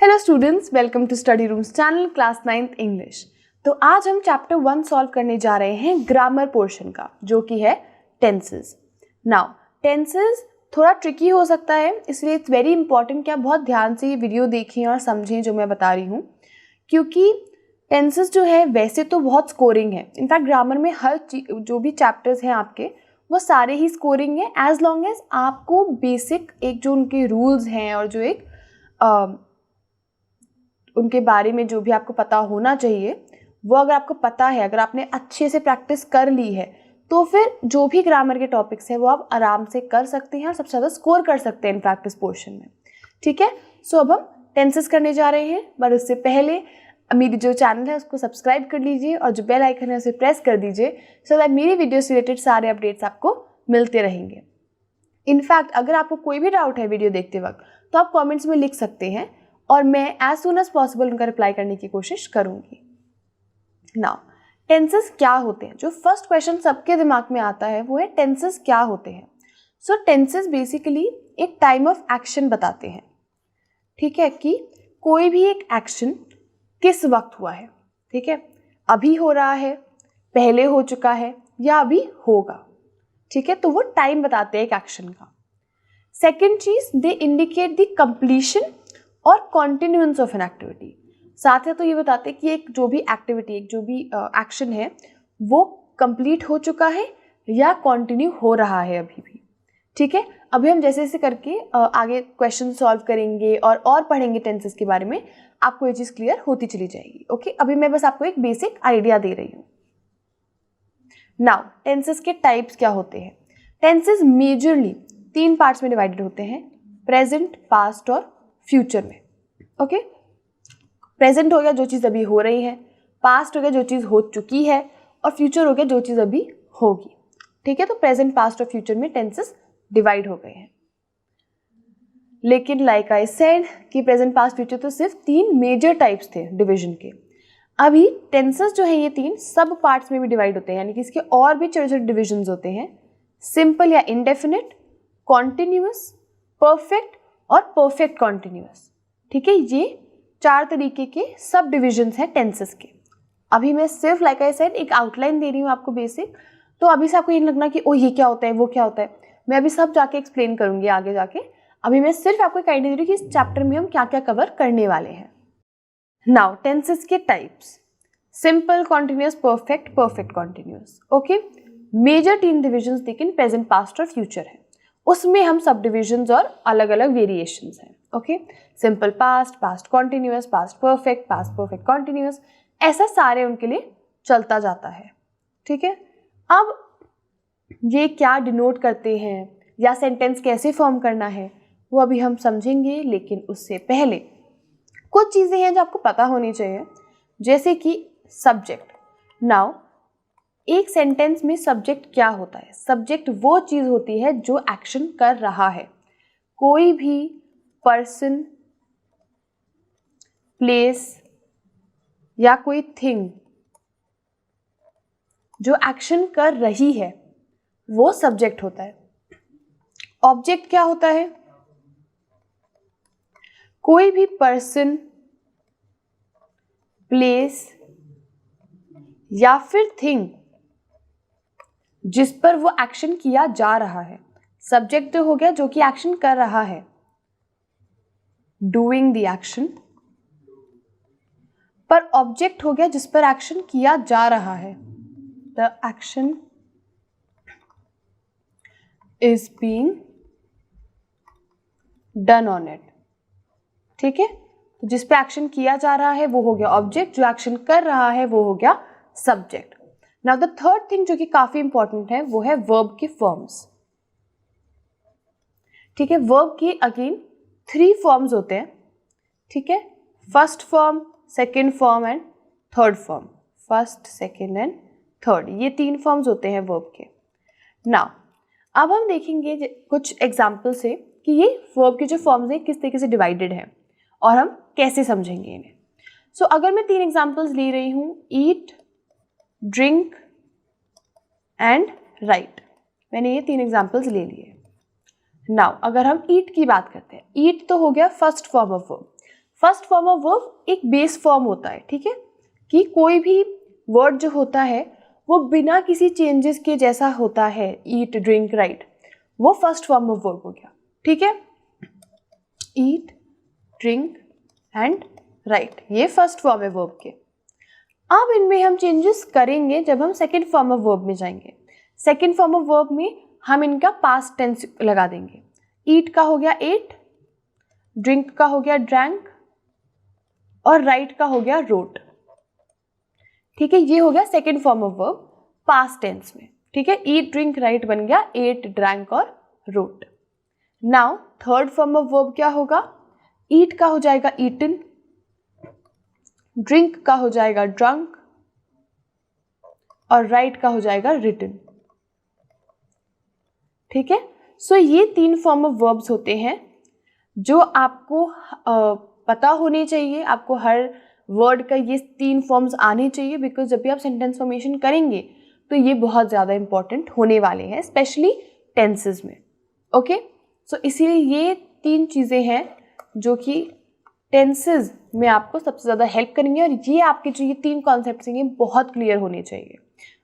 Hello students, welcome to study rooms channel class 9th English. तो आज हम chapter 1 solve करने जा रहे हैं ग्रामर पोर्शन का, जो कि है टेंसेस। नाउ टेंसेस थोड़ा ट्रिकी हो सकता है, इसलिए इट्स वेरी इंपॉर्टेंट कि आप बहुत ध्यान से ये वीडियो देखें और समझें जो मैं बता रही हूँ, क्योंकि टेंसेस जो है वैसे तो बहुत स्कोरिंग है। इनफैक्ट ग्रामर में हर जो भी चैप्टर्स हैं आपके वो सारे ही स्कोरिंग है, एज लॉन्ग एज आपको बेसिक एक जो उनके रूल्स हैं और जो एक उनके बारे में जो भी आपको पता होना चाहिए वो अगर आपको पता है, अगर आपने अच्छे से प्रैक्टिस कर ली है, तो फिर जो भी ग्रामर के टॉपिक्स हैं वो आप आराम से कर सकते हैं और सबसे ज़्यादा स्कोर कर सकते हैं इन प्रैक्टिस पोर्शन में। ठीक है, सो अब हम टेंसेस करने जा रहे हैं, पर उससे पहले मेरी जो चैनल है उसको सब्सक्राइब कर लीजिए और जो बेल आइकन है उसे प्रेस कर दीजिए, सो दैट मेरी वीडियो से रिलेटेड सारे अपडेट्स आपको मिलते रहेंगे। इनफैक्ट अगर आपको कोई भी डाउट है वीडियो देखते वक्त तो आप कमेंट्स में लिख सकते हैं और मैं एज सून एज पॉसिबल उनका रिप्लाई करने की कोशिश करूंगी। नाउ टेंसेस क्या होते हैं? जो फर्स्ट क्वेश्चन सबके दिमाग में आता है वो है टेंसेस क्या होते हैं। सो टेंसेस बेसिकली एक टाइम ऑफ एक्शन बताते हैं। ठीक है, कि कोई भी एक एक्शन किस वक्त हुआ है। ठीक है, अभी हो रहा है, पहले हो चुका है या अभी होगा। ठीक है, तो वो टाइम बताते हैं एक एक्शन का। सेकेंड चीज, दे इंडिकेट द कंप्लीशन और कॉन्टिन्यूएंस ऑफ एन एक्टिविटी। साथ है तो ये बताते हैं कि एक जो भी एक्टिविटी, एक जो भी एक्शन है वो कंप्लीट हो चुका है या कंटिन्यू हो रहा है अभी भी। ठीक है, अभी हम जैसे जैसे करके आगे क्वेश्चन सॉल्व करेंगे और पढ़ेंगे टेंसेस के बारे में, आपको ये चीज़ क्लियर होती चली जाएगी। ओके, अभी मैं बस आपको एक बेसिक आइडिया दे रही हूँ। नाउ टेंसेस के टाइप्स क्या होते हैं? टेंसेस मेजरली 3 पार्ट्स में डिवाइडेड होते हैं, प्रेजेंट, पास्ट और फ्यूचर में। ओके, प्रेजेंट हो गया जो चीज़ अभी हो रही है, पास्ट हो गया जो चीज़ हो चुकी है, और फ्यूचर हो गया जो चीज़ अभी होगी। ठीक है, तो प्रेजेंट, पास्ट और फ्यूचर में टेंसेस डिवाइड हो गए हैं। लेकिन लाइक आई सेड कि प्रेजेंट, पास्ट, फ्यूचर तो सिर्फ 3 मेजर टाइप्स थे डिवीजन के। अभी टेंसेस जो है ये 3 सब पार्ट्स में भी डिवाइड होते हैं, यानी कि इसके और भी छोटे छोटे डिविजन्स होते हैं। सिंपल या इनडेफिनिट, कॉन्टिन्यूअस, परफेक्ट और परफेक्ट कॉन्टिन्यूअस। ठीक है, ये 4 तरीके के सब डिविजन्स हैं टेंसेस के। अभी मैं सिर्फ लाइक आई सेड एक आउटलाइन दे रही हूँ आपको बेसिक, तो अभी से आपको ये लगना कि ओ ये क्या होता है, वो क्या होता है, मैं अभी सब जाके एक्सप्लेन करूंगी आगे जाके। अभी मैं सिर्फ आपको एक आइडिया दे रही हूँ कि इस चैप्टर में हम क्या क्या कवर करने वाले हैं। नाउ टेंसेस के types, simple, continuous, perfect, perfect continuous. Okay, major 3 divisions लेकिन प्रेजेंट, पास्ट और फ्यूचर है, उसमें हम सब डिविजन्स और अलग अलग वेरिएशंस हैं। Okay, simple past, past continuous, past perfect, past perfect continuous, ऐसा सारे उनके लिए चलता जाता है। ठीक है, अब ये क्या डिनोट करते हैं या सेंटेंस कैसे फॉर्म करना है वो अभी हम समझेंगे, लेकिन उससे पहले कुछ चीज़ें हैं जो आपको पता होनी चाहिए, जैसे कि सब्जेक्ट। नाउ एक सेंटेंस में सब्जेक्ट क्या होता है? सब्जेक्ट वो चीज़ होती है जो एक्शन कर रहा है। कोई भी पर्सन, प्लेस या कोई थिंग जो एक्शन कर रही है वो सब्जेक्ट होता है। ऑब्जेक्ट क्या होता है? कोई भी पर्सन, प्लेस या फिर थिंग जिस पर वो एक्शन किया जा रहा है। सब्जेक्ट तो हो गया जो कि एक्शन कर रहा है, डूइंग द एक्शन, पर ऑब्जेक्ट हो गया जिस पर एक्शन किया जा रहा है, the action is being done on it. ठीक है, तो जिस पे एक्शन किया जा रहा है वो हो गया ऑब्जेक्ट, जो एक्शन कर रहा है वो हो गया subject. Now the third thing जो कि काफी इंपॉर्टेंट है वो है वर्ब के फॉर्म्स। ठीक है, वर्ब की अगेन 3 फॉर्म्स होते हैं। ठीक है, first form, second form and third form. First, second and third, ये 3 फॉर्म्स होते हैं वर्ब के। नाउ अब हम देखेंगे कुछ एग्जाम्पल से कि ये वर्ब के जो फॉर्म्स हैं किस तरीके से डिवाइडेड हैं और हम कैसे समझेंगे इन्हें। सो अगर मैं 3 एग्जाम्पल्स ले रही हूँ, ईट, ड्रिंक एंड राइट, मैंने ये 3 एग्जाम्पल्स ले लिए। नाउ अगर हम ईट की बात करते हैं, ईट तो हो गया first form of verb. First form of verb एक बेस फॉर्म होता है, ठीक है, कि कोई भी वर्ड जो होता है वो बिना किसी चेंजेस के जैसा होता है, ईट, ड्रिंक, राइट, वो फर्स्ट फॉर्म ऑफ वर्ब हो गया, ठीक है। ईट, ड्रिंक एंड राइट, ये फर्स्ट फॉर्म है वर्ब के। अब इनमें हम चेंजेस करेंगे जब हम सेकेंड फॉर्म ऑफ वर्ब में जाएंगे। सेकेंड फॉर्म ऑफ वर्ब में हम इनका पास्ट टेंस लगा देंगे। ईट का हो गया एट, ड्रिंक का हो गया ड्रैंक और राइट का हो गया रोट, ठीक है। ये हो गया second form of verb past tense में, ठीक है। ईट, ड्रिंक, राइट बन गया एट, ड्रैंक और wrote. Now third form of verb क्या होगा? ईट का हो जाएगा ईटन, ड्रिंक का हो जाएगा ड्रंक और राइट का हो जाएगा रिटन, ठीक है। सो ये तीन फॉर्म ऑफ वर्ब्स होते हैं जो आपको पता होने चाहिए। आपको हर वर्ड का ये तीन फॉर्म्स आने चाहिए, बिकॉज जब भी आप सेंटेंस फॉर्मेशन करेंगे तो ये बहुत ज़्यादा इंपॉर्टेंट होने वाले हैं, स्पेशली टेंसेस में, ओके। सो इसीलिए ये तीन चीज़ें हैं जो कि टेंसेस में आपको सबसे ज़्यादा हेल्प करेंगे, और ये आपके जो ये तीन कॉन्सेप्ट्स हैं ये बहुत क्लियर होने चाहिए,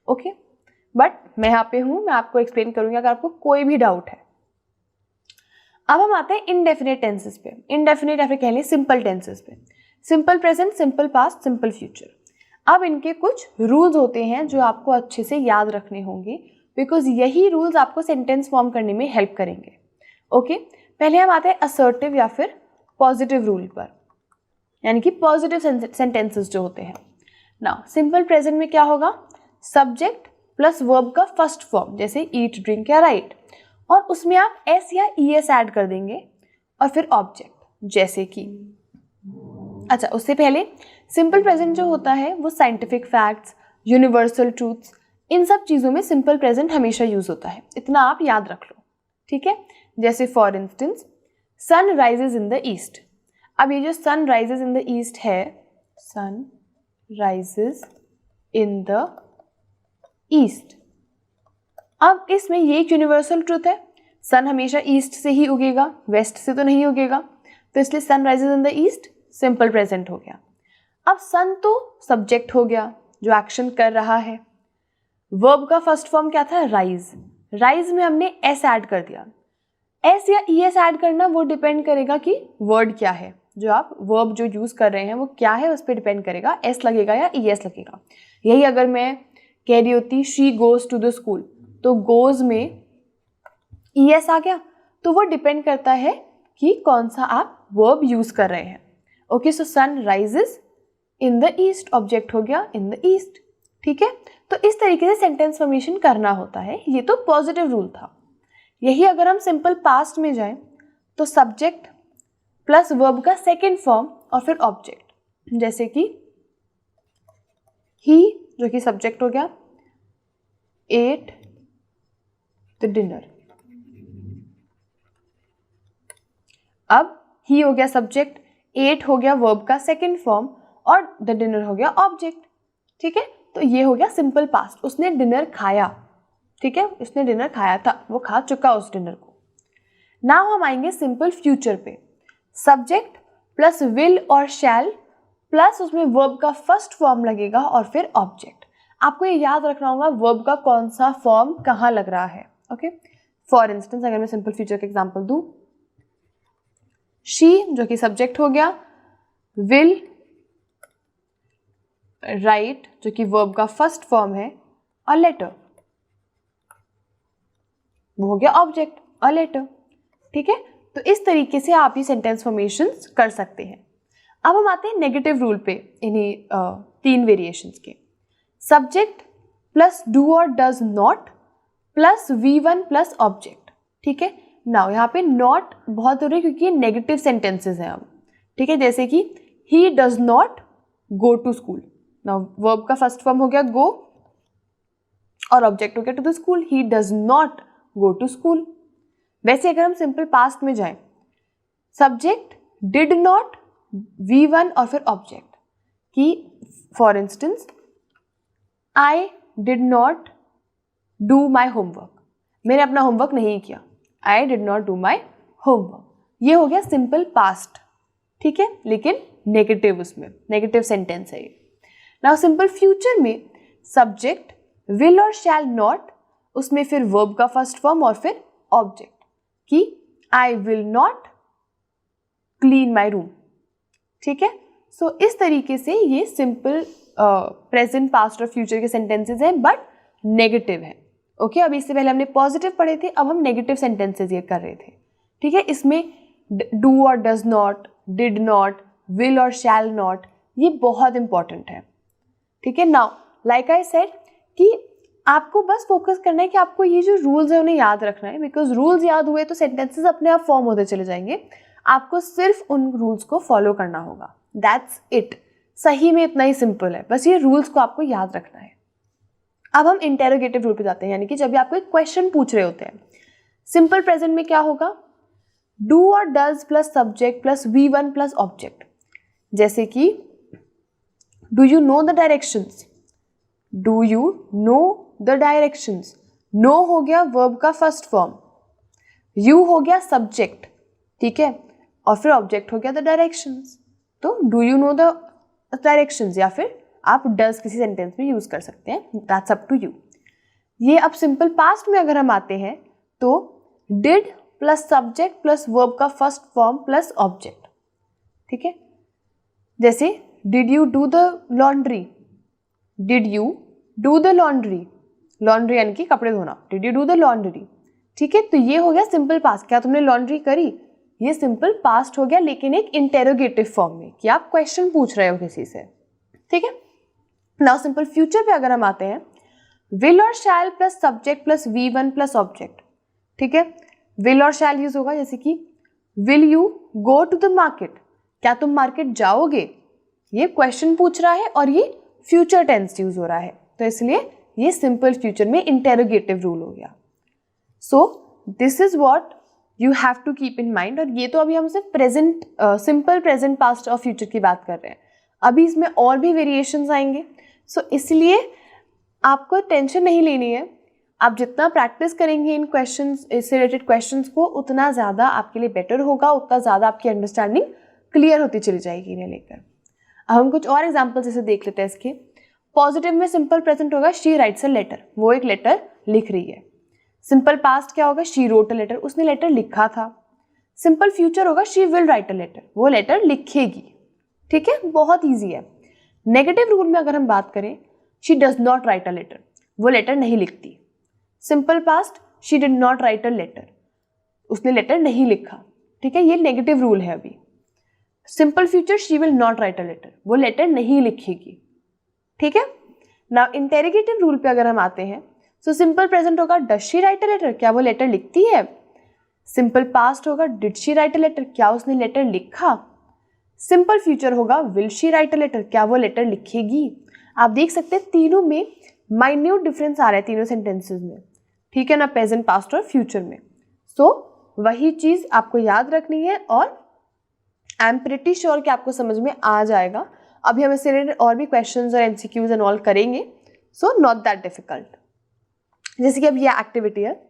ओके। बट मैं यहाँ पे हूँ, मैं आपको एक्सप्लेन करूँगी अगर आपको कोई भी डाउट है। अब हम आते हैं इनडेफिनेट टेंसेस पे, इनडेफिनेट या फिर कह लें सिंपल टेंसेस पे। Simple present, simple past, simple future. अब इनके कुछ रूल्स होते हैं जो आपको अच्छे से याद रखने होंगे, बिकॉज यही रूल्स आपको सेंटेंस फॉर्म करने में हेल्प करेंगे, ओके। पहले हम आते हैं असर्टिव या फिर पॉजिटिव रूल पर, यानी कि पॉजिटिव सेंटेंसेस जो होते हैं। नाउ सिंपल प्रेजेंट में क्या होगा? सब्जेक्ट प्लस वर्ब का फर्स्ट फॉर्म, जैसे ईट, ड्रिंक या राइट, और उसमें आप एस या ईएस ऐड कर देंगे, और फिर ऑब्जेक्ट, जैसे कि, अच्छा उससे पहले सिंपल प्रेजेंट जो होता है वो साइंटिफिक फैक्ट्स, यूनिवर्सल ट्रूथ्स, इन सब चीज़ों में सिंपल प्रेजेंट हमेशा यूज होता है, इतना आप याद रख लो, ठीक है। जैसे for instance sun rises in the east. अब ये जो sun rises in the east है, sun rises in the east, अब इसमें ये एक यूनिवर्सल ट्रूथ है, सन हमेशा ईस्ट से ही उगेगा, वेस्ट से तो नहीं उगेगा, तो इसलिए sun rises in the east simple present हो गया। अब सन तो सब्जेक्ट हो गया जो एक्शन कर रहा है। वर्ब का फर्स्ट फॉर्म क्या था? राइज। राइज में हमने एस ऐड कर दिया। एस या ई एस ऐड करना वो डिपेंड करेगा कि वर्ड क्या है, जो आप वर्ब जो यूज कर रहे हैं वो क्या है, उस पर डिपेंड करेगा, एस लगेगा या ई एस लगेगा। यही अगर मैं कह रही होती she goes to the school, तो गोज में ई एस आ गया, तो वो डिपेंड करता है कि कौन सा आप वर्ब यूज कर रहे हैं, okay. So sun rises in the east, object हो गया इन द ईस्ट, ठीक है। तो इस तरीके से सेंटेंस फॉर्मेशन करना होता है, ये तो पॉजिटिव रूल था। यही अगर हम सिंपल पास्ट में जाएं तो सब्जेक्ट प्लस वर्ब का सेकेंड फॉर्म और फिर ऑब्जेक्ट, जैसे कि ही जो कि सब्जेक्ट हो गया, एट द डिनर। अब ही हो गया सब्जेक्ट, एट हो गया वर्ब का सेकेंड फॉर्म और द डिनर हो गया ऑब्जेक्ट, ठीक है। तो ये हो गया सिंपल पास्ट, उसने डिनर खाया, ठीक है, उसने डिनर खाया था, वो खा चुका उस डिनर को। नाउ हम आएंगे सिंपल फ्यूचर पे। सब्जेक्ट प्लस विल और शैल प्लस उसमें वर्ब का फर्स्ट फॉर्म लगेगा और फिर ऑब्जेक्ट। आपको ये याद रखना होगा वर्ब का कौन सा फॉर्म कहाँ लग रहा है, ओके। फॉर इंस्टेंस अगर मैं सिंपल फ्यूचर का एग्जांपल दूं, शी जो कि सब्जेक्ट हो गया, विल राइट जो कि वर्ब का फर्स्ट फॉर्म है, और लेटर वो हो गया ऑब्जेक्ट, अ लेटर, ठीक है। तो इस तरीके से आप ये सेंटेंस फॉर्मेशंस कर सकते हैं। अब हम आते हैं नेगेटिव रूल पे, इन्हीं तीन वेरिएशंस के। सब्जेक्ट प्लस डू और does not plus V1 plus object, ठीक है। नाउ यहाँ पे नॉट बहुत जरूरी है क्योंकि ये नेगेटिव सेंटेंसेस हैं अब, ठीक है। जैसे कि he does not go to school, now verb का फर्स्ट फॉर्म हो गया गो और ऑब्जेक्ट हो गया to the school, he does not go to school. वैसे अगर हम सिंपल पास्ट में जाएं, सब्जेक्ट डिड नॉट, V1 और फिर ऑब्जेक्ट, कि for instance I did not do my homework, मैंने अपना होमवर्क नहीं किया, आई did not do my homework. ये हो गया सिंपल पास्ट, ठीक है। लेकिन नेगेटिव, उसमें नेगेटिव सेंटेंस है ये। नाउ सिंपल फ्यूचर में सब्जेक्ट विल और शैल नॉट, उसमें फिर वर्ब का फर्स्ट फॉर्म और फिर ऑब्जेक्ट कि I will not clean my room. ठीक है, सो इस तरीके से ये सिंपल प्रेजेंट, पास्ट और फ्यूचर के सेंटेंसेस हैं बट नेगेटिव है। ओके, अभी इससे पहले हमने पॉजिटिव पढ़े थे, अब हम नेगेटिव सेंटेंसेस ये कर रहे थे। ठीक है, इसमें डू और does not, did not, will और शैल नॉट, ये बहुत इंपॉर्टेंट है। ठीक है, नाउ लाइक आई सेड कि आपको बस फोकस करना है कि आपको ये जो रूल्स है उन्हें याद रखना है, बिकॉज रूल्स याद हुए तो सेंटेंसेस अपने आप फॉर्म होते चले जाएंगे। आपको सिर्फ उन रूल्स को फॉलो करना होगा, दैट्स इट। सही में इतना ही सिंपल है, बस ये रूल्स को आपको याद रखना है। अब हम इंटेरोगेटिव रूल पे जाते हैं, यानी कि जब भी आपको एक क्वेश्चन पूछ रहे होते हैं। सिंपल प्रेजेंट में क्या होगा, डू और does plus subject plus V1 plus object. जैसे कि do you know the directions, do you know the directions, no हो गया वर्ब का फर्स्ट फॉर्म, यू हो गया सब्जेक्ट, ठीक है, और फिर ऑब्जेक्ट हो गया द डायरेक्शंस। तो do you know the directions, या फिर आप डज किसी सेंटेंस में यूज कर सकते हैं, दैट्स अप टू यू। ये अब सिंपल पास्ट में अगर हम आते हैं तो did plus subject plus verb का फर्स्ट फॉर्म प्लस ऑब्जेक्ट। ठीक है, जैसे did you do the laundry, did you do the laundry, laundry यानी कि कपड़े धोना, did you do the laundry. ठीक है, तो ये हो गया सिंपल पास्ट, क्या तुमने लॉन्ड्री करी, ये सिंपल पास्ट हो गया, लेकिन एक इंटेरोगेटिव फॉर्म में कि आप क्वेश्चन पूछ रहे हो किसी से। ठीक है, नाउ सिंपल फ्यूचर पे अगर हम आते हैं, विल और shall plus subject plus V1 plus object. ठीक है, विल और शैल यूज होगा, जैसे कि will you go to the market, क्या तुम मार्केट जाओगे, ये क्वेश्चन पूछ रहा है और ये फ्यूचर टेंस यूज हो रहा है, तो इसलिए ये सिंपल फ्यूचर में इंटेरोगेटिव रूल हो गया। So this is what you have to keep in mind. और ये तो अभी हम सिर्फ प्रेजेंट, सिंपल प्रेजेंट, पास्ट और फ्यूचर की बात कर रहे हैं, अभी इसमें और भी वेरिएशंस आएंगे। सो इसलिए आपको टेंशन नहीं लेनी है, आप जितना प्रैक्टिस करेंगे इन क्वेश्चंस, इससे रिलेटेड क्वेश्चंस को, उतना ज़्यादा आपके लिए बेटर होगा, उतना ज़्यादा आपकी अंडरस्टैंडिंग क्लियर होती चली जाएगी इन्हें लेकर। अब हम कुछ और एग्जाम्पल्स जैसे देख लेते हैं इसके। पॉजिटिव में सिंपल प्रेजेंट होगा शी राइट्स अ लेटर, वो एक लेटर लिख रही है। सिंपल पास्ट क्या होगा, शी रोट अ लेटर, उसने लेटर लिखा था। सिंपल फ्यूचर होगा she will write a letter, वो लेटर लिखेगी। ठीक है, बहुत ईजी है। नेगेटिव रूल में अगर हम बात करें, she does not write a letter, वो लेटर नहीं लिखती। Simple past she did not write a letter, उसने लेटर नहीं लिखा। ठीक है, ये नेगेटिव रूल है अभी। Simple future she will not write a letter, वो लेटर नहीं लिखेगी। ठीक है, नाउ इंटेरोगेटिव रूल पे अगर हम आते हैं, सो सिंपल प्रेजेंट होगा does she write a letter, क्या वो लेटर लिखती है। सिंपल पास्ट होगा did she write a letter, क्या उसने लेटर लिखा। सिंपल फ्यूचर होगा will she write a letter, क्या वो लेटर लिखेगी। आप देख सकते हैं तीनों में माइन्यूट डिफरेंस आ रहा है तीनों सेंटेंसेस में। ठीक है ना, प्रेजेंट, पास्ट और फ्यूचर में। सो वही चीज़ आपको याद रखनी है और आई एम प्रिटी श्योर कि आपको समझ में आ जाएगा। अभी हम इससे रिलेटेड और भी क्वेश्चंस और MCQs एंड ऑल करेंगे, सो नॉट दैट डिफिकल्ट। जैसे कि अब ये एक्टिविटी है,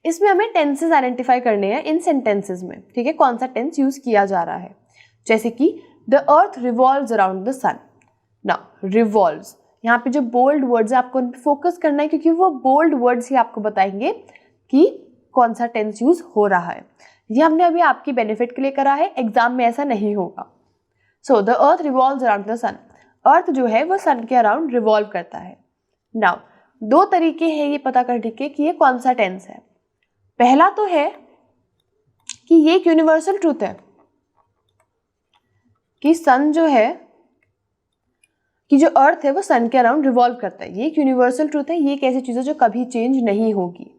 इसमें हमें टेंसेस आइडेंटिफाई करने हैं इन सेंटेंसेस में। ठीक है, कौन सा टेंस यूज किया जा रहा है। जैसे कि the earth revolves around the sun. Now revolves, यहाँ पे जो बोल्ड वर्ड्स है आपको उन पे फोकस करना है, क्योंकि वो बोल्ड वर्ड्स ही आपको बताएंगे कि कौन सा टेंस यूज हो रहा है। ये हमने अभी आपकी बेनिफिट के लिए करा है, एग्जाम में ऐसा नहीं होगा। So the earth revolves around the sun, earth जो है वो सन के अराउंड रिवॉल्व करता है। नाउ दो तरीके हैं ये पता करने के कि ये कौन सा टेंस है। पहला तो है कि ये एक यूनिवर्सल ट्रूथ है कि सन जो है, कि जो अर्थ है वो सन के अराउंड रिवॉल्व करता है। ये एक यूनिवर्सल ट्रूथ है, ये एक ऐसी चीज़ है जो कभी चेंज नहीं होगी।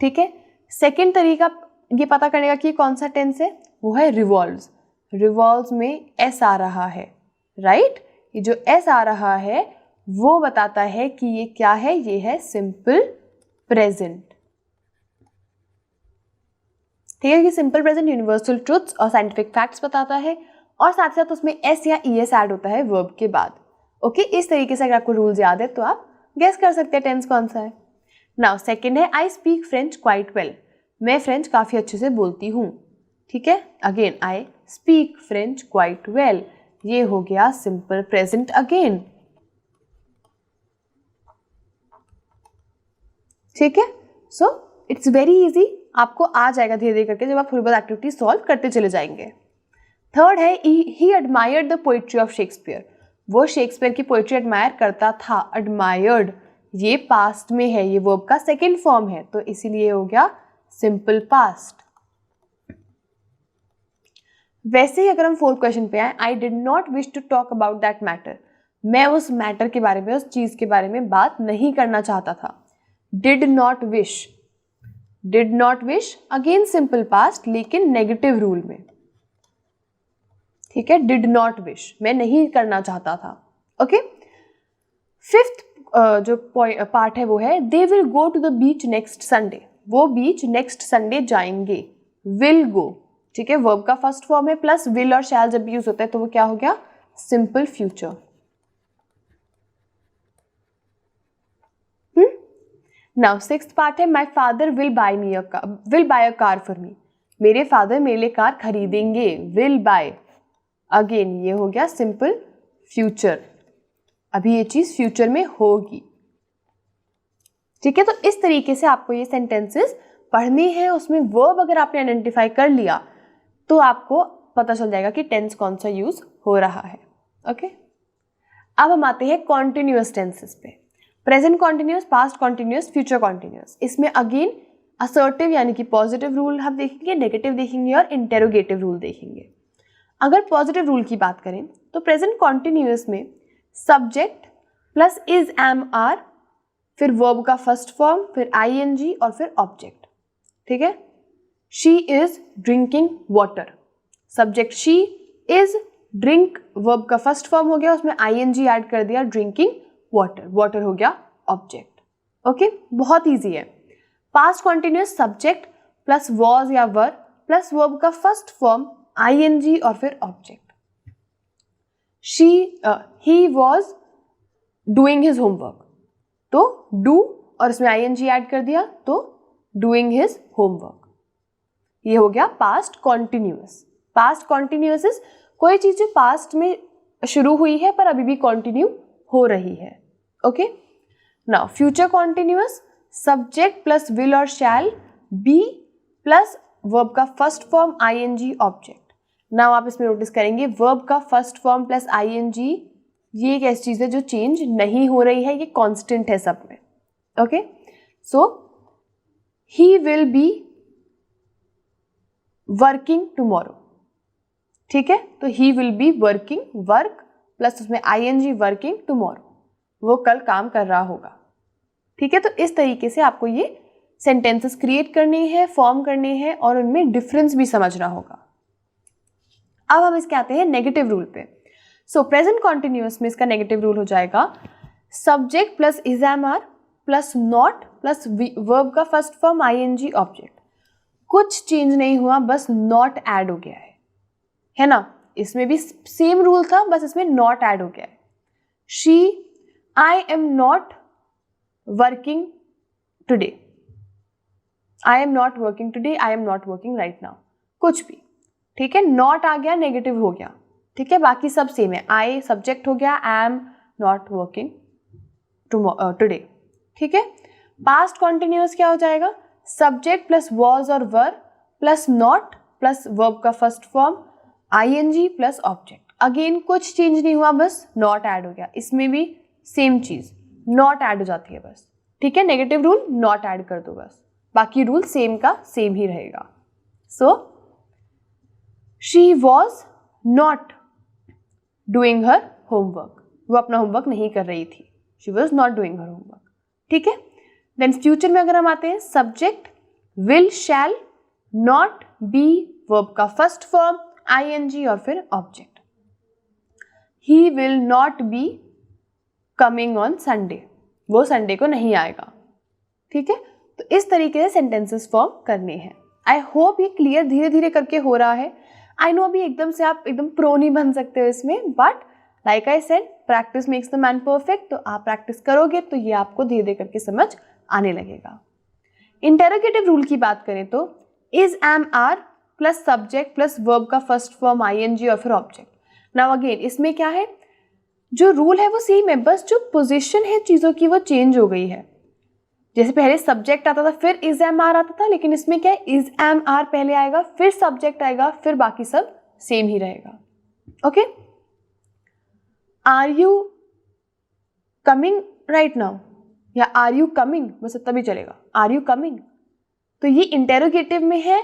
ठीक है, सेकेंड तरीका ये पता करने का कि कौन सा टेंस है, वो है रिवॉल्व्स। रिवॉल्व्स में एस आ रहा है, राइट। ये जो एस आ रहा है वो बताता है कि ये क्या है, ये है सिंपल प्रेजेंट। ठीक है, कि सिंपल प्रेजेंट यूनिवर्सल ट्रूथ्स और साइंटिफिक फैक्ट्स बताता है, और साथ साथ उसमें एस या ईएस ऐड होता है वर्ब के बाद। ओके, इस तरीके से अगर आपको रूल्स याद है तो आप गेस कर सकते हैं टेंस कौन सा है। नाउ सेकेंड है I speak French quite well, मैं फ्रेंच काफ़ी अच्छे से बोलती हूँ। ठीक है, again I speak French quite well, ये हो गया सिंपल प्रेजेंट अगेन। ठीक है, सो इट्स वेरी इजी, आपको आ जाएगा धीरे धीरे करके जब आप थोड़ी बहुत एक्टिविटी सॉल्व करते चले जाएंगे। थर्ड है he admired the poetry of Shakespeare. वो शेक्सपियर की पोइट्री एडमायर करता था। एडमायर्ड ये पास्ट में है, ये वर्ब का सेकेंड फॉर्म है, तो इसीलिए हो गया सिंपल पास्ट। वैसे ही अगर हम फोर्थ क्वेश्चन पे आए, I did not wish to talk about that matter. मैं उस मैटर के बारे में, उस चीज के बारे में बात नहीं करना चाहता था। Did not wish, did not wish again simple past लेकिन नेगेटिव रूल में। ठीक है, डिड नॉट विश मैं नहीं करना चाहता था। ओके, फिफ्थ जो पार्ट है वो है they will go to the beach next Sunday. वो बीच नेक्स्ट संडे जाएंगे। विल गो, ठीक है, वर्ब का फर्स्ट फॉर्म है प्लस विल और शैल जब यूज होता है तो वो क्या हो गया simple future. Now sixth part है my father will buy a car for me. मेरे फादर मेरे लिए कार खरीदेंगे। विल बाय अगेन ये हो गया सिंपल फ्यूचर, अभी ये चीज फ्यूचर में होगी। ठीक है, तो इस तरीके से आपको ये सेंटेंसेस पढ़ने हैं। उसमें वर्ब अगर आपने आइडेंटिफाई कर लिया तो आपको पता चल जाएगा कि टेंस कौन सा यूज हो रहा है। ओके, अब हम आते हैं कॉन्टिन्यूअस टेंसेस पे। Present continuous, past continuous, future continuous. इसमें अगेन असर्टिव यानी कि पॉजिटिव रूल हम देखेंगे, नेगेटिव देखेंगे और इंटेरोगेटिव रूल देखेंगे। अगर पॉजिटिव रूल की बात करें तो प्रेजेंट कॉन्टिन्यूअस में subject plus is am are, फिर वर्ब का फर्स्ट फॉर्म, फिर आईएनजी और फिर ऑब्जेक्ट। ठीक है, she is drinking water, subject she is, drink verb का फर्स्ट फॉर्म हो गया, उसमें आईएनजी ऐड कर दिया, ड्रिंकिंग वाटर, वाटर हो गया ऑब्जेक्ट। ओके, बहुत इजी है। Past continuous subject plus was या वर प्लस वर्ब का फर्स्ट फॉर्म आईएनजी और फिर object. He was doing his homework, तो डू और इसमें आईएनजी ऐड कर दिया तो डूइंग हिज होमवर्क। ये हो गया past continuous. Past continuous is कोई चीज जो पास्ट में शुरू हुई है पर अभी भी कॉन्टिन्यू हो रही है। Okay, now future continuous subject plus will और शैल, बी प्लस वर्ब का first form ING object. Now आप इसमें नोटिस करेंगे वर्ब का फर्स्ट फॉर्म प्लस आईएनजी, ये एक ऐसी चीज है जो चेंज नहीं हो रही है, ये कांस्टेंट है सब में। Okay, so he will be working tomorrow. ठीक है, तो he will be working, work plus उसमें आईएनजी वर्किंग टुमारो, वो कल काम कर रहा होगा। ठीक है, तो इस तरीके से आपको ये सेंटेंसेस क्रिएट करने हैं, फॉर्म करने हैं और उनमें डिफरेंस भी समझना होगा। अब हम इसके आते हैं नेगेटिव रूल पे। सो प्रेजेंट कॉन्टिन्यूअस में इसका नेगेटिव रूल हो जाएगा subject plus is am are plus not plus verb का फर्स्ट फॉर्म आईएनजी ऑब्जेक्ट। कुछ चेंज नहीं हुआ, बस नॉट ऐड हो गया है ना। इसमें भी सेम रूल था, बस इसमें नॉट ऐड हो गया है। She, I am not working today, I am not working today, I am not working right now, कुछ भी। ठीक है, नॉट आ गया, नेगेटिव हो गया। ठीक है, बाकी सब सेम है। आई सब्जेक्ट हो गया, I am not working today. ठीक है, पास्ट कॉन्टिन्यूअस क्या हो जाएगा सब्जेक्ट प्लस वॉज और were plus not plus verb का first form ING plus object. Again कुछ चेंज नहीं हुआ, बस नॉट ऐड हो गया। इसमें भी सेम चीज, नॉट ऐड हो जाती है बस। ठीक है, नेगेटिव रूल नॉट ऐड कर दो बस, बाकी रूल सेम का सेम ही रहेगा। So she was not doing her homework, वो अपना होमवर्क नहीं कर रही थी। She was not doing her homework. ठीक है, देन फ्यूचर में अगर हम आते हैं subject will shall not be verb का फर्स्ट फॉर्म आईएनजी और फिर object. He will not be coming on Sunday, वो संडे को नहीं आएगा। ठीक है, तो इस तरीके से सेंटेंसेस फॉर्म करने हैं। आई होप ये क्लियर धीरे धीरे करके हो रहा है। आई नो अभी एकदम से आप एकदम प्रो नहीं बन सकते हो इसमें, but like I said practice makes the man perfect. तो आप प्रैक्टिस करोगे तो ये आपको धीरे धीरे करके समझ आने लगेगा। इंटेरोगेटिव रूल की बात करें तो is am are plus subject plus verb का फर्स्ट फॉर्म आईएनजी और फिर ऑब्जेक्ट। नाउ अगेन इसमें क्या है, जो रूल है वो सेम है, बस जो पोजीशन है चीज़ों की वो चेंज हो गई है। जैसे पहले सब्जेक्ट आता था फिर इज एम आर आता था, लेकिन इसमें क्या है, इज एम आर पहले आएगा फिर सब्जेक्ट आएगा फिर बाकी सब सेम ही रहेगा। Okay, are you coming right now या आर यू कमिंग, बस तभी चलेगा, आर यू कमिंग। तो ये इंटेरोगेटिव में है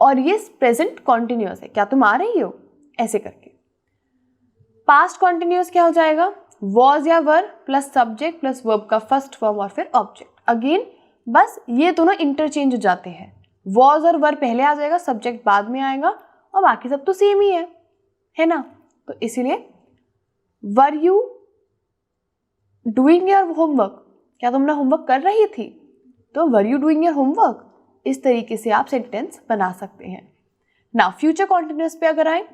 और ये प्रेजेंट कॉन्टिन्यूअस है, क्या तुम आ रही हो, ऐसे करके। पास्ट कॉन्टिन्यूअस क्या हो जाएगा, वॉज या वर प्लस सब्जेक्ट प्लस वर्ब का फर्स्ट फॉर्म और फिर ऑब्जेक्ट। अगेन बस ये दोनों इंटरचेंज हो जाते हैं, वॉज और वर पहले आ जाएगा, सब्जेक्ट बाद में आएगा और बाकी सब तो सेम ही है ना। तो इसीलिए were you doing your homework, क्या तुम अपना होमवर्क कर रही थी, तो were you doing your homework, इस तरीके से आप सेंटेंस बना सकते हैं। नाउ फ्यूचर कॉन्टिन्यूअस पे अगर आए,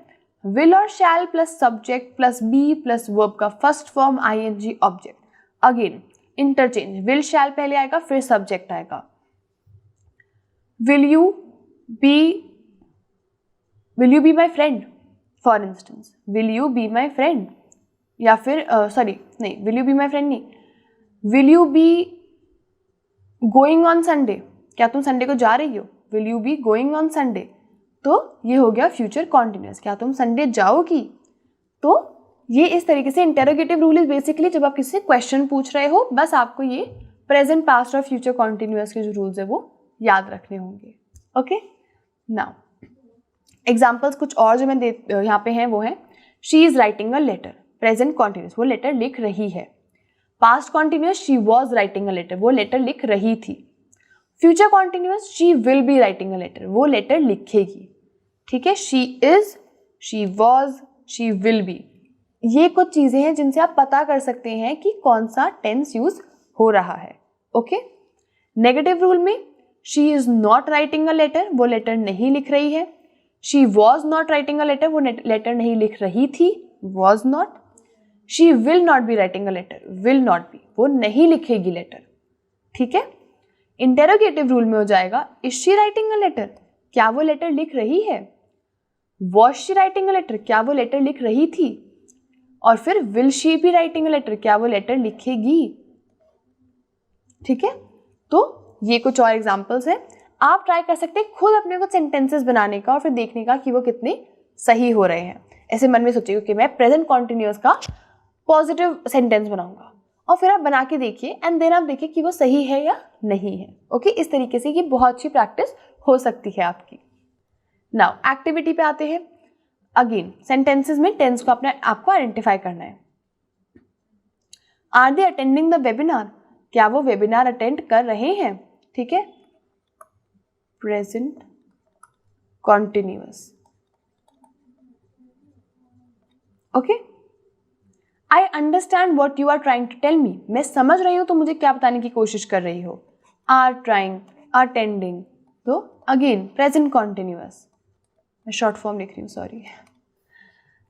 विल और shall plus subject plus be plus verb का first form ING object. Again interchange, will shall पहले आएगा फिर सब्जेक्ट आएगा। Will you be my friend, for instance will you be my friend, या फिर सॉरी नहीं, will you be my friend नहीं, will you be going on Sunday, क्या तुम संडे को जा रही हो, will you be going on Sunday. तो ये हो गया फ्यूचर कॉन्टिन्यूअस, क्या तुम संडे जाओगी। तो ये इस तरीके से इंटेरोगेटिव रूल इज बेसिकली जब आप किसी से क्वेश्चन पूछ रहे हो, बस आपको ये प्रेजेंट पास्ट और फ्यूचर कॉन्टिन्यूअस के जो रूल्स है वो याद रखने होंगे। ओके, नाउ एग्जाम्पल्स कुछ और जो मैं यहाँ पे हैं वो है, she is writing a letter, present continuous वो लेटर लिख रही है। Past continuous she was writing a letter, वो लेटर लिख रही थी। Future continuous she will be writing a letter, वो लेटर लिखेगी। ठीक है, she is, she was, she will be, ये कुछ चीजें हैं जिनसे आप पता कर सकते हैं कि कौन सा टेंस यूज हो रहा है। ओके, नेगेटिव रूल में she is not writing a letter, वो लेटर नहीं लिख रही है। She was not writing a letter, वो लेटर नहीं लिख रही थी, was not. She will not be writing a letter, will not be, वो नहीं लिखेगी लेटर। ठीक है, इंटेरोगेटिव रूल में हो जाएगा, is she writing a letter, क्या वो लेटर लिख रही है। Was she writing a letter, क्या वो लेटर लिख रही थी। और फिर will she be writing a letter, क्या वो लेटर लिखेगी। ठीक है, तो ये कुछ और एग्जांपल्स हैं, आप ट्राई कर सकते हैं खुद अपने कुछ सेंटेंसेस बनाने का और फिर देखने का कि वो कितने सही हो रहे हैं। ऐसे मन में सोचिए कि मैं प्रेजेंट कॉन्टिन्यूअस का पॉजिटिव सेंटेंस बनाऊंगा, और फिर आप बना के देखिए एंड देन आप देखिए कि वो सही है या नहीं है। ओके, इस तरीके से ये बहुत अच्छी प्रैक्टिस हो सकती है आपकी। नाउ एक्टिविटी पे आते हैं। अगेन सेंटेंसेस में टेंस को आपको आइडेंटिफाई करना है। Are they attending the webinar, क्या वो वेबिनार अटेंड कर रहे हैं। ठीक है, present continuous. Okay, I understand what you are trying to tell me, मैं समझ रही हूँ तो मुझे क्या बताने की कोशिश कर रही हो। आर ट्राइंग, अटेंडिंग, तो अगेन प्रेजेंट कॉन्टिन्यूअस, मैं शॉर्ट फॉर्म लिख रही हूँ, सॉरी।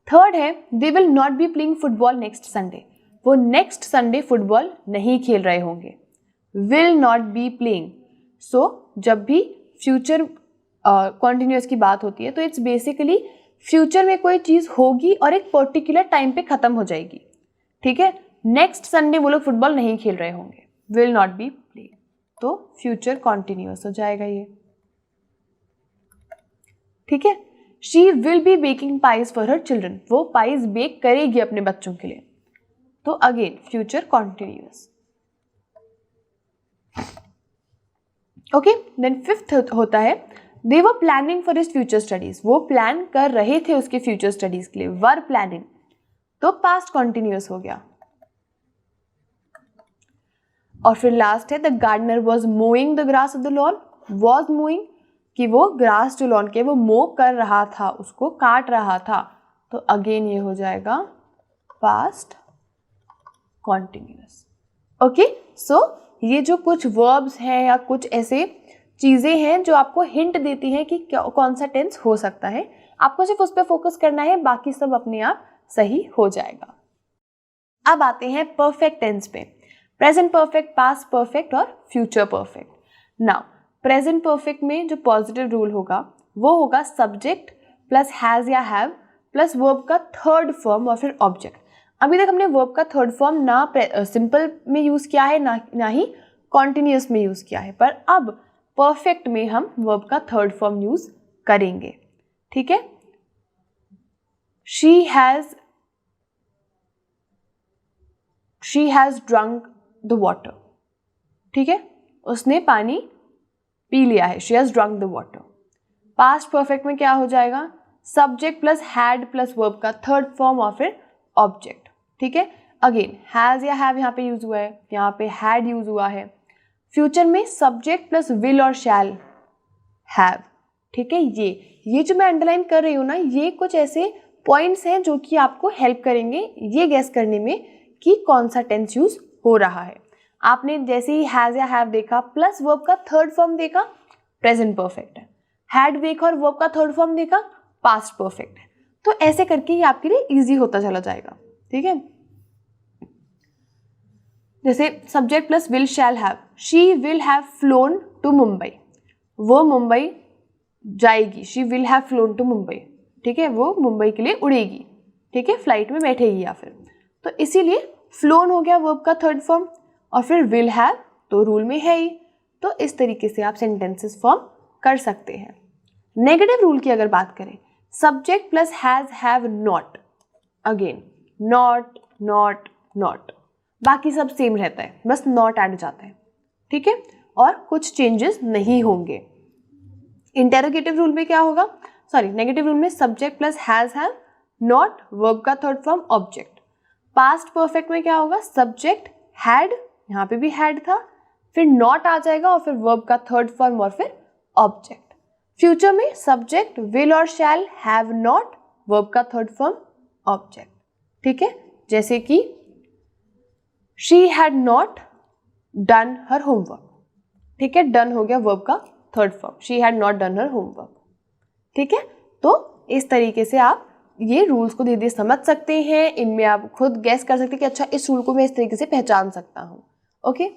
थर्ड है, they will not be playing football next Sunday, वो नेक्स्ट संडे फुटबॉल नहीं खेल रहे होंगे। विल नॉट बी प्लेइंग, सो जब भी फ्यूचर कॉन्टिन्यूअस की बात होती है तो इट्स बेसिकली फ्यूचर में कोई चीज़ होगी और एक पर्टिकुलर टाइम पे खत्म हो जाएगी। ठीक है, नेक्स्ट संडे वो लोग फुटबॉल नहीं खेल रहे होंगे, विल नॉट बी प्लेइंग, तो फ्यूचर कॉन्टिन्यूअस हो जाएगा ये। ठीक है, she will be baking pies for her children, वो पाइज बेक करेगी अपने बच्चों के लिए, तो again future continuous. Okay, then fifth होता है, they were planning for his future studies, वो प्लान कर रहे थे उसके फ्यूचर स्टडीज के लिए, वर प्लानिंग, तो पास्ट कॉन्टिन्यूअस हो गया। और फिर लास्ट है, the gardener was mowing the grass of the lawn, was mowing कि वो ग्रास जो लॉन के वो मो कर रहा था, उसको काट रहा था, तो अगेन ये हो जाएगा पास्ट कॉन्टिन्यूअस। ओके, सो ये जो कुछ वर्ब्स हैं या कुछ ऐसे चीज़ें हैं जो आपको हिंट देती हैं कि कौन सा टेंस हो सकता है, आपको सिर्फ उस पर फोकस करना है, बाकी सब अपने आप सही हो जाएगा। अब आते हैं परफेक्ट टेंस पे, प्रेजेंट परफेक्ट, पास्ट परफेक्ट और future perfect. Now present perfect में जो पॉजिटिव रूल होगा वो होगा सब्जेक्ट प्लस हैज़ या हैव प्लस वर्ब का थर्ड फॉर्म और फिर ऑब्जेक्ट। अभी तक हमने वर्ब का थर्ड फॉर्म ना सिंपल में यूज़ किया है ना ही कॉन्टिन्यूस में यूज़ किया है, पर अब परफेक्ट में हम वर्ब का थर्ड फॉर्म यूज़ करेंगे। ठीक है, she has drunk the water. ठीक है, उसने पानी पी लिया है, she has drunk the water. Past perfect में क्या हो जाएगा, subject plus had plus verb का थर्ड फॉर्म और फिर ऑब्जेक्ट। ठीक है, अगेन हैज़ या हैव यहाँ पे यूज हुआ है, यहाँ पे हैड यूज हुआ है। फ्यूचर में सब्जेक्ट प्लस विल और शैल हैव। ठीक है, ये जो मैं अंडरलाइन कर रही हूँ ना, ये कुछ ऐसे पॉइंट्स हैं जो कि आपको हेल्प करेंगे ये गेस करने में कि कौन सा टेंस यूज हो रहा है। आपने जैसे ही हैज़ या हैव देखा प्लस वर्ब का थर्ड फॉर्म देखा, प्रेजेंट परफेक्ट है। हैड देखा और वर्ब का थर्ड फॉर्म देखा, पास्ट परफेक्ट है। तो ऐसे करके ये आपके लिए इजी होता चला जाएगा। ठीक है, जैसे subject plus will shall have, she will have flown to Mumbai, वो मुंबई जाएगी, she will have flown to Mumbai. ठीक है, वो मुंबई के लिए उड़ेगी। ठीक है, फ्लाइट में बैठेगी या फिर, तो इसीलिए फ्लोन हो गया वर्ब का थर्ड फॉर्म और फिर विल हैव तो रूल में है ही। तो इस तरीके से आप सेंटेंसेस फॉर्म कर सकते हैं। नेगेटिव रूल की अगर बात करें, subject plus has have not, again not not not, बाकी सब सेम रहता है, बस नॉट ऐड हो जाता है। ठीक है, और कुछ चेंजेस नहीं होंगे। इंटेरोगेटिव रूल में क्या होगा, नेगेटिव रूल में subject plus has have not verb का third form object. Past perfect में क्या होगा, सब्जेक्ट हैड, यहाँ पे भी हैड था, फिर नॉट आ जाएगा और फिर वर्ब का थर्ड फॉर्म और फिर ऑब्जेक्ट। फ्यूचर में सब्जेक्ट विल और शैल हैव नॉट वर्ब का थर्ड फॉर्म ऑब्जेक्ट। ठीक है, जैसे कि she had not done her homework. ठीक है, डन हो गया वर्ब का third form, she had not done her homework. ठीक है, तो इस तरीके से आप ये रूल्स को धीरे धीरे समझ सकते हैं, इनमें आप खुद गैस कर सकते हैं कि अच्छा इस रूल को मैं इस तरीके से पहचान सकता हूँ। ओके,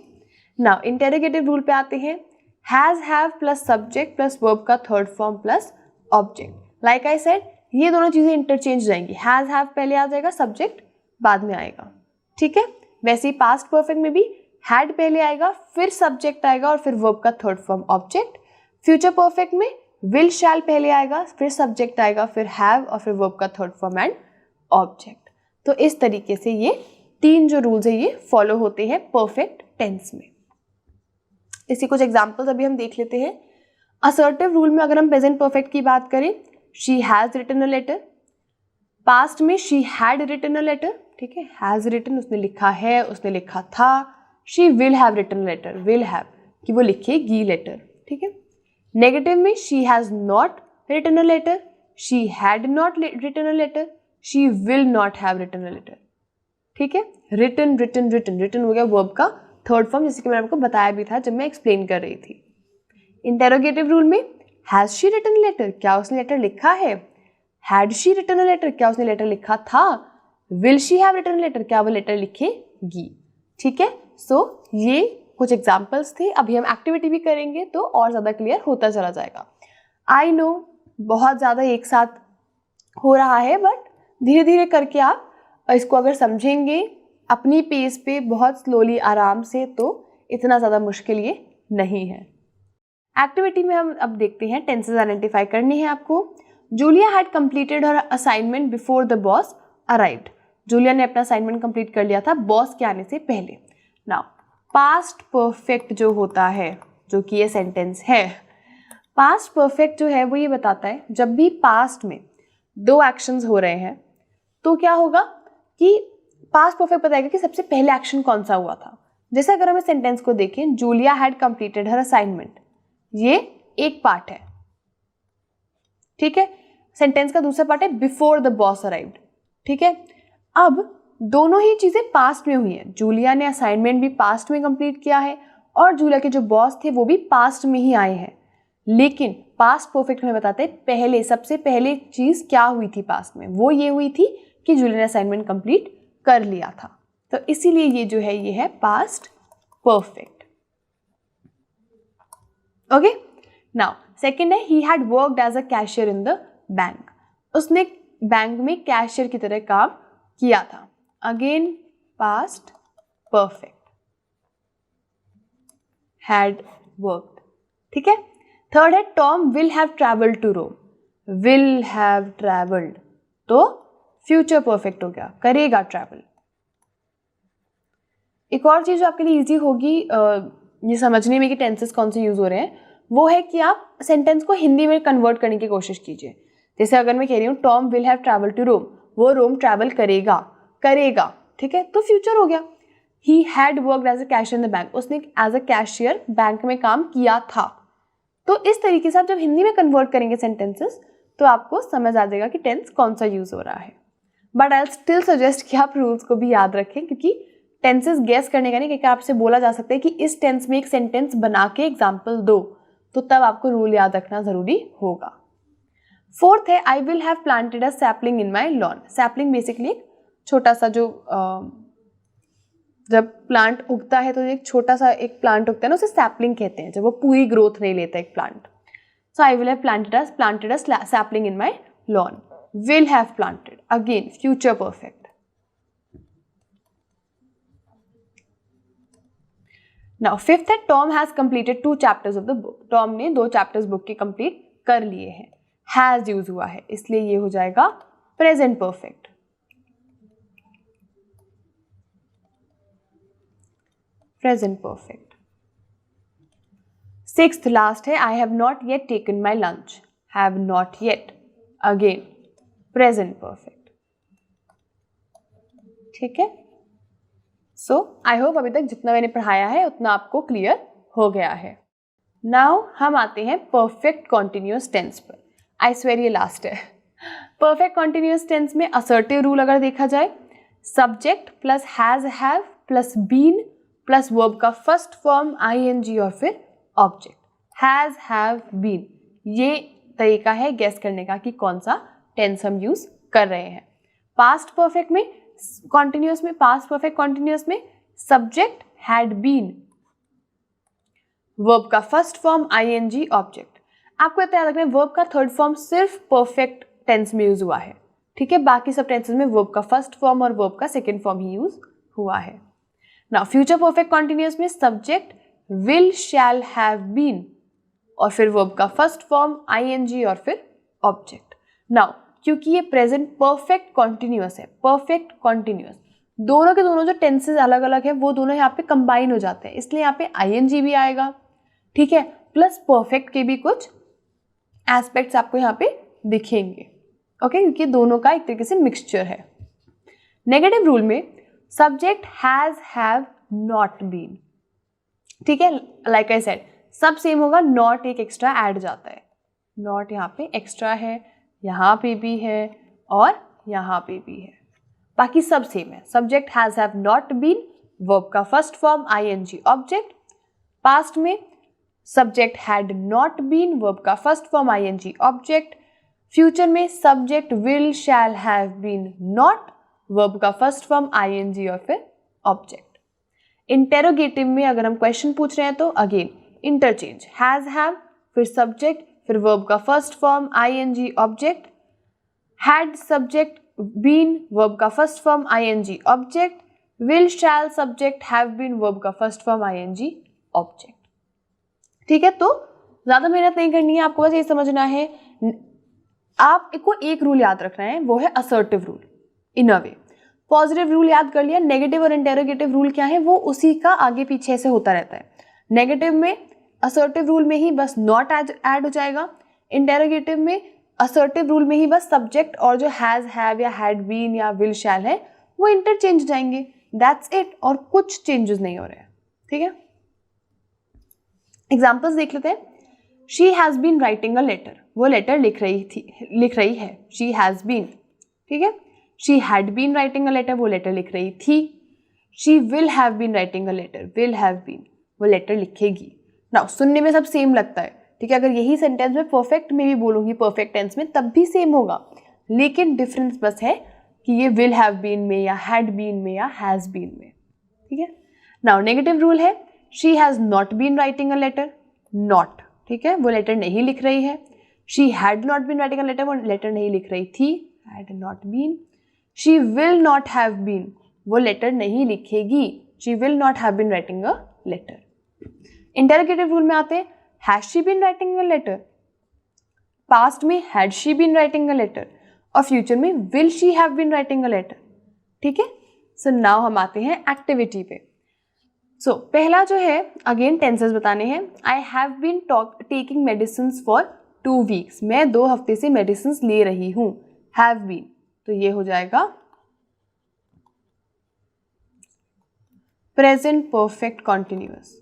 नाउ इंटेरोगेटिव रूल पे आते हैं। Has have plus subject plus verb का third form plus object. Like I said, ये दोनों चीजें इंटरचेंज जाएंगी, हैज हैव पहले आ जाएगा, सब्जेक्ट बाद में आएगा। ठीक है, वैसे ही पास्ट परफेक्ट में भी हैड पहले आएगा, फिर सब्जेक्ट आएगा और फिर वर्ब का third form object. Future perfect में विल शैल पहले आएगा, फिर सब्जेक्ट आएगा, फिर हैव और फिर वर्ब का थर्ड फॉर्म एंड ऑब्जेक्ट। तो इस तरीके से ये तीन जो रूल्स है ये फॉलो होते हैं परफेक्ट टेंस में। इसी कुछ एग्जांपल्स अभी हम देख लेते हैं। असर्टिव रूल में अगर हम प्रेजेंट परफेक्ट की बात करें, she has written a letter. Past में she had written a letter. ठीक है, हैज रिटन उसने लिखा है, उसने लिखा था। She will have written a letter, will have कि वो लिखेगी लेटर। ठीक है, नेगेटिव में she has not written a letter, she had not written a letter, she will not have written a letter. ठीक है, रिटन रिटन रिटन रिटन हो गया वर्ब का थर्ड फॉर्म, जैसे कि मैंने आपको बताया भी था जब मैं एक्सप्लेन कर रही थी। इंटेरोगेटिव रूल में has she written a letter, क्या उसने लेटर लिखा है। Had she written a letter, क्या उसने लेटर लिखा था। Will she have written a letter, क्या वो लेटर लिखेगी। ठीक है, सो ये कुछ एग्जाम्पल्स थे। अभी हम एक्टिविटी भी करेंगे तो और ज़्यादा क्लियर होता चला जाएगा। आई नो बहुत ज़्यादा एक साथ हो रहा है, बट धीरे धीरे करके आप इसको अगर समझेंगे अपनी पेस पे बहुत स्लोली आराम से, तो इतना ज़्यादा मुश्किल ये नहीं है। एक्टिविटी में हम अब देखते हैं टेंसेस आइडेंटिफाई करनी है आपको। Julia had completed her assignment before the boss arrived. Julia ने अपना असाइनमेंट कंप्लीट कर लिया था बॉस के आने से पहले। नाउ पास्ट परफेक्ट जो होता है, जो कि ये सेंटेंस है, पास्ट परफेक्ट जो है वो ये बताता है जब भी पास्ट में दो एक्शंस हो रहे हैं तो क्या होगा कि पास्ट परफेक्ट बताएगा कि सबसे पहले एक्शन कौन सा हुआ था। जैसे अगर हम इस सेंटेंस को देखें, Julia had completed her assignment, ये एक पार्ट है। ठीक है, सेंटेंस का दूसरा पार्ट है बिफोर द बॉस अराइव्ड। ठीक है, अब दोनों ही चीजें पास्ट में हुई हैं। जूलिया ने असाइनमेंट भी पास्ट में कंप्लीट किया है और जूलिया के जो बॉस थे वो भी पास्ट में ही आए हैं। लेकिन पास्ट परफेक्ट में बताते हैं पहले, सबसे पहले चीज क्या हुई थी पास्ट में, वो ये हुई थी कि जूलिया ने असाइनमेंट कंप्लीट कर लिया था। तो इसीलिए ये जो है ये है past perfect. Okay, now second है he had worked as a cashier in the bank. उसने बैंक में कैशियर की तरह काम किया था। Again past perfect, had worked. ठीक है। थर्ड है Tom will have travelled to Rome, will have travelled, तो फ्यूचर परफेक्ट हो गया, करेगा ट्रैवल। एक और चीज जो आपके लिए इजी होगी ये समझने में कि टेंसेस कौन से यूज हो रहे हैं, वो है कि आप सेंटेंस को हिंदी में कन्वर्ट करने की कोशिश कीजिए। जैसे अगर मैं कह रही हूँ Tom will have travel to Rome, वो रोम ट्रैवल करेगा, करेगा, ठीक है, तो फ्यूचर हो गया। He had worked as a cashier in the bank, उसने एज अ कैशियर बैंक में काम किया था। तो इस तरीके से आप जब हिंदी में कन्वर्ट करेंगे सेंटेंसेस तो आपको समझ आ जाएगा कि टेंस कौन सा यूज हो रहा है। बट आई स्टिल सजेस्ट कि आप रूल्स को भी याद रखें, क्योंकि टेंसेस गेस करने का नहीं, क्योंकि आपसे बोला जा सकता है कि इस टेंस में एक सेंटेंस बना के एग्जाम्पल दो, तो तब आपको रूल याद रखना जरूरी होगा। फोर्थ है आई will have planted a sapling in my lawn. Sapling basically एक छोटा सा जो जब प्लांट उगता है तो एक छोटा सा एक प्लांट उगता है ना, उसे सैपलिंग कहते हैं, जब वो पूरी ग्रोथ नहीं लेता एक plant. So I will have planted a sapling in my lawn, will have planted, again future perfect. Now fifth है Tom has completed 2 chapters of the book. Tom ने 2 चैप्टर्स बुक के कंप्लीट कर लिए हैं। Has use हुआ है, इसलिए ये हो जाएगा present perfect. Present perfect. Sixth last है I have not yet taken my lunch, have not yet, again present perfect. ठीक है। सो आई होप अभी तक जितना मैंने पढ़ाया है उतना आपको क्लियर हो गया है। नाउ हम आते हैं परफेक्ट कॉन्टिन्यूअस टेंस पर। आई स्वेयर ये लास्ट है। परफेक्ट कॉन्टिन्यूअस टेंस में असर्टिव रूल अगर देखा जाए, subject plus has have plus been plus verb का फर्स्ट फॉर्म आईएनजी और फिर ऑब्जेक्ट, हैज हैव बीन, ये तरीका है गेस करने का कि कौन सा टेंस हम यूज कर रहे हैं। पास्ट परफेक्ट में कॉन्टिन्यूअस में, पास्ट परफेक्ट कॉन्टिन्यूअस में सब्जेक्ट हैड बीन, वर्ब का फर्स्ट फॉर्म आईएनजी ऑब्जेक्ट। आपको इतना याद रखना है वर्ब का थर्ड फॉर्म सिर्फ परफेक्ट टेंस में यूज हुआ है, ठीक है, बाकी सब टेंसेस में वर्ब का फर्स्ट फॉर्म और वर्ब का सेकेंड फॉर्म ही यूज हुआ है। नाउ फ्यूचर परफेक्ट कॉन्टिन्यूअस में subject will shall have been और फिर वर्ब का फर्स्ट फॉर्म आईएनजी और फिर ऑब्जेक्ट। नाउ क्योंकि ये प्रेजेंट परफेक्ट कॉन्टिन्यूअस है, परफेक्ट कॉन्टिन्यूअस, दोनों के दोनों जो टेंसेस अलग अलग है वो दोनों यहाँ पे कंबाइन हो जाते हैं, इसलिए यहाँ पे आईएनजी भी आएगा, ठीक है, प्लस परफेक्ट के भी कुछ एस्पेक्ट्स आपको यहाँ पे दिखेंगे, ओके, क्योंकि दोनों का एक तरीके से मिक्सचर है। नेगेटिव रूल में subject has have not been, ठीक है, लाइक आई सेड सब सेम होगा, नॉट एक एक्स्ट्रा ऐड जाता है, नॉट यहाँ पे एक्स्ट्रा है, यहाँ पे भी है और यहाँ पे भी है, बाकी सब सेम है। Subject has have not been, verb का first form ING object. Past में subject had not been, verb का first form ING object. Future में subject will shall have been not, verb का फर्स्ट फॉर्म आईएनजी और फिर object. Interrogative में अगर हम क्वेश्चन पूछ रहे हैं तो अगेन इंटरचेंज, हैज हैव फिर सब्जेक्ट फिर वर्ब का first form ING object, had subject been verb का first form ING object, will shall subject have been verb का फर्स्ट फॉर्म आईएनजी ऑब्जेक्ट। ठीक है, तो ज्यादा मेहनत नहीं करनी है, आपको बस ये समझना है, आपको एक रूल याद रखना है, वो है असर्टिव रूल। इन अ वे पॉजिटिव रूल याद कर लिया, नेगेटिव और इंटेरोगेटिव रूल क्या है वो उसी का आगे पीछे से होता रहता है। नेगेटिव में असर्टिव रूल में ही बस नॉट ऐड हो जाएगा, इंटेरोगेटिव में असर्टिव रूल में ही बस सब्जेक्ट और जो हैज हैव या हैड बीन या विल शैल है वो इंटरचेंज जाएंगे, दैट्स इट, और कुछ चेंजेस नहीं हो रहे हैं। ठीक है, एग्जाम्पल्स देख लेते हैं। She has been writing a letter, वो लेटर लिख रही है, शी हैज बीन, ठीक है। She had been writing a letter, वो लेटर लिख रही थी। She will have been writing a letter, will have been, वो लेटर लिखेगी। नाउ सुनने में सब सेम लगता है, ठीक है, अगर यही सेंटेंस में परफेक्ट में भी बोलूंगी परफेक्ट टेंस में तब भी सेम होगा, लेकिन डिफरेंस बस है कि ये विल हैव बीन में या हैड बीन में या हैज बीन में। ठीक है, नाउ नेगेटिव रूल है she has not been writing a letter, not, ठीक है, वो लेटर नहीं लिख रही है। She had not been writing a letter, वो लेटर नहीं लिख रही थी। Had not been. She will not have been, वो लेटर नहीं लिखेगी. She will not have been writing a letter. Interrogative rule में आते हैं, has she been writing a letter, past में had she been writing a letter, और future में will she have been writing a letter. ठीक है. So now हम आते हैं एक्टिविटी पे. सो पहला जो है अगेन टेंसेस बताने हैं. I have been taking medicine for 2 weeks, मैं 2 हफ्ते से मेडिसिन ले रही हूँ. हैव बीन, तो ये हो जाएगा present perfect continuous.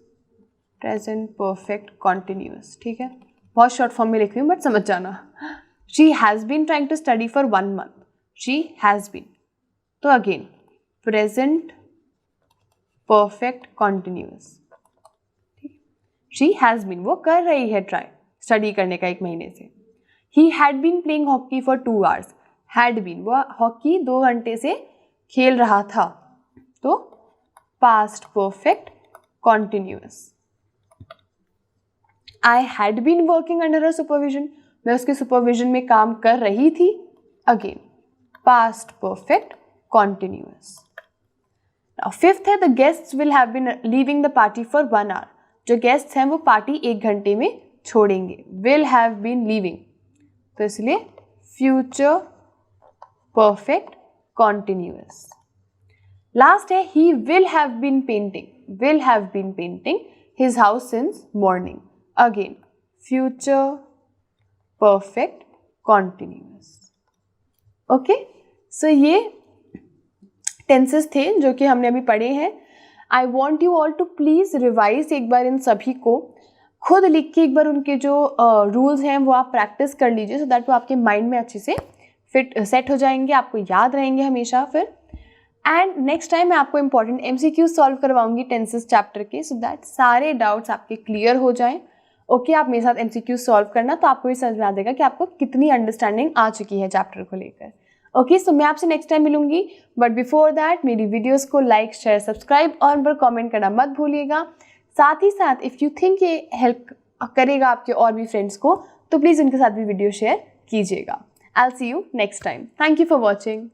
Present perfect continuous. ठीक है, बहुत शॉर्ट फॉर्म में लिख रही हूँ बट समझ जाना. She has been trying to study for 1 month. She has been, तो again present perfect continuous. She has been, वो कर रही है ट्राई स्टडी करने का 1 महीने से. He had been playing hockey for 2 hours. Had been, वो हॉकी 2 घंटे से खेल रहा था, तो past perfect continuous. I had been working under her supervision, मैं उसके सुपरविजन में काम कर रही थी. Again past perfect continuous. Fifth है the guests will have been leaving the party for 1 hour. जो गेस्ट्स हैं वो पार्टी 1 घंटे में छोड़ेंगे. विल हैव बीन लीविंग, तो इसलिए फ्यूचर परफेक्ट कॉन्टिन्यूअस. लास्ट है he will have been painting. Will have been painting his house since morning. Again future perfect continuous. Okay, so ये टेंसेस थे जो कि हमने अभी पढ़े हैं. I want you all to please revise एक बार इन सभी को, खुद लिख के एक बार उनके जो रूल्स हैं वो आप प्रैक्टिस कर लीजिए, सो दैट वो आपके माइंड में अच्छे से सेट हो जाएंगे, आपको याद रहेंगे हमेशा फिर. एंड नेक्स्ट टाइम मैं आपको इंपॉर्टेंट MCQ सॉल्व करवाऊंगी टेंसेस चैप्टर के, सो दैट सारे डाउट्स आपके क्लियर हो जाएं. ओके, आप मेरे साथ MCQ सॉल्व करना, तो आपको भी समझ में आ जाएगा कि आपको कितनी अंडरस्टैंडिंग आ चुकी है चैप्टर को लेकर. ओके, सो मैं आपसे नेक्स्ट टाइम मिलूंगी, बट बिफोर दैट मेरी वीडियोस को लाइक, शेयर, सब्सक्राइब और उन पर कमेंट करना मत भूलिएगा. साथ ही साथ इफ़ यू थिंक ये हेल्प करेगा आपके और भी फ्रेंड्स को, तो प्लीज़ उनके साथ भी वीडियो शेयर कीजिएगा. I will see you next time. Thank you for watching.